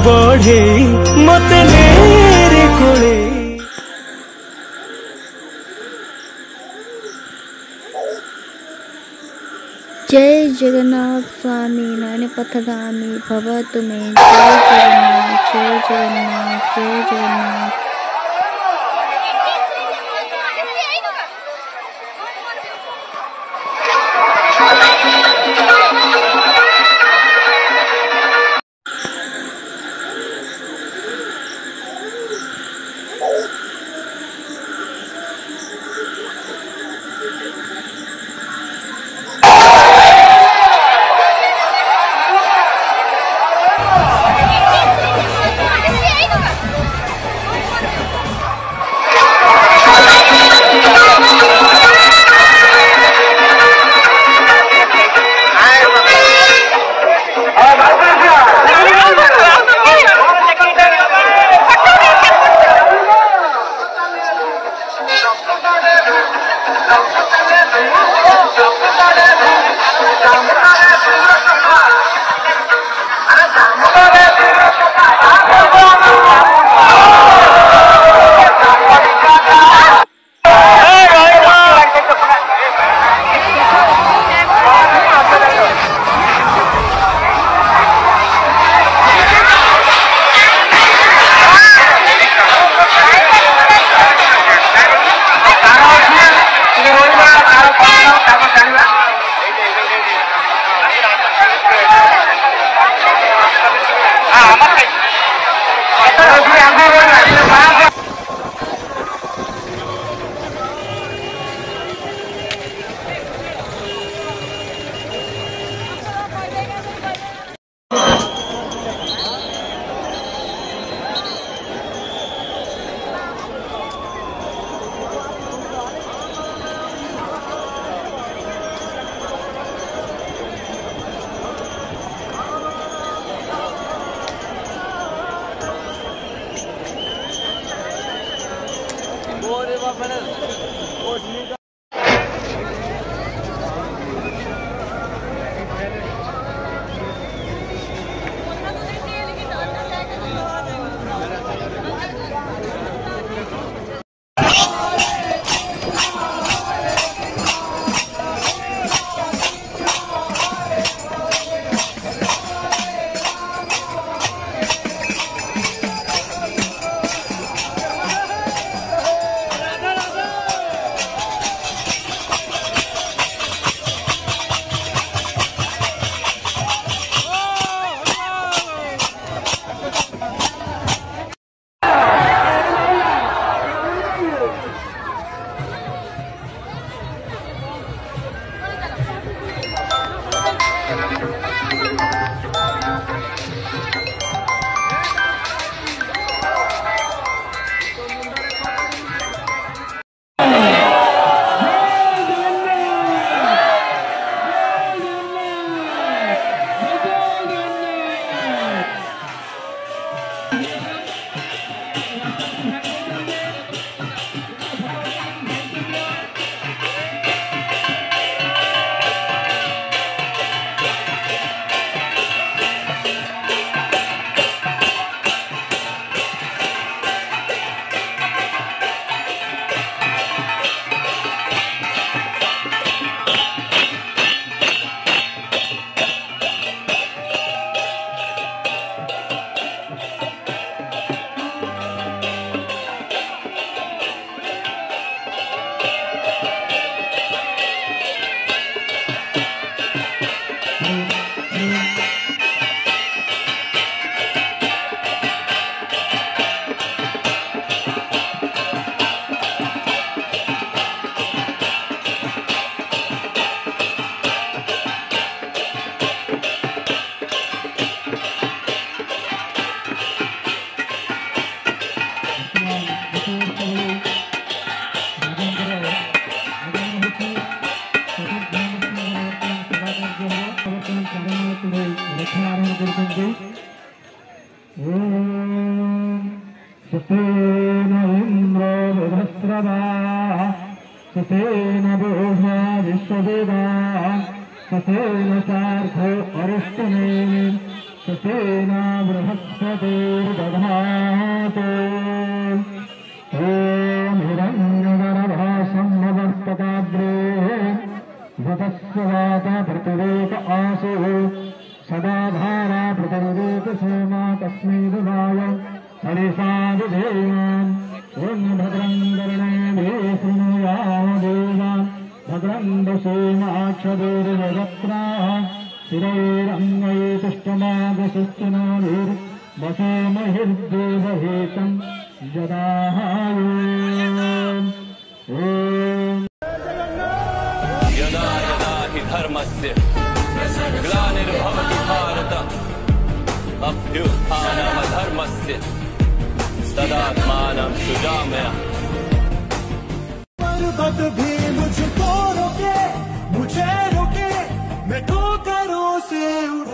बढ़े मते नेरे कोले। जय जगन्नाथ स्वामी नयन पथगामी भवतु मे। जय जगन्नाथ जय जगन्नाथ जय जगन्नाथ। सुतेन इंद्रो विभस्रवाः सुतेन पूषा विश्वदेवाः सुतेन सार्धो अरिष्टनेमि सुतेन बृहस्पतिर्दधातु ॐ हिरण्यगर्भासं नवर्तकाग्रे भूतस्य वाता पृथिवेक आसु सदा धारा पृथिवेक सोमा तस्मै दुदाय हरिषा विधेयान् ॐ भद्रं कर्णेभिः शृणुयाम देवान् भद्रं दशेमाक्षदेर्यजत्राः स्थिरैरङ्गैतुष्टमागसुष्टुनाभिर्वसेमहिर्देवहेतं यदाहायो यदा यदा हि धर्मस्य ग्लानिर्भवति भारत अभ्युत्थानमधर्मस्य तदात्मानं सृजाम्यहम्। पर्वत भी मुझको रोके, मुझे रोके, मैं ठोकरों से उड़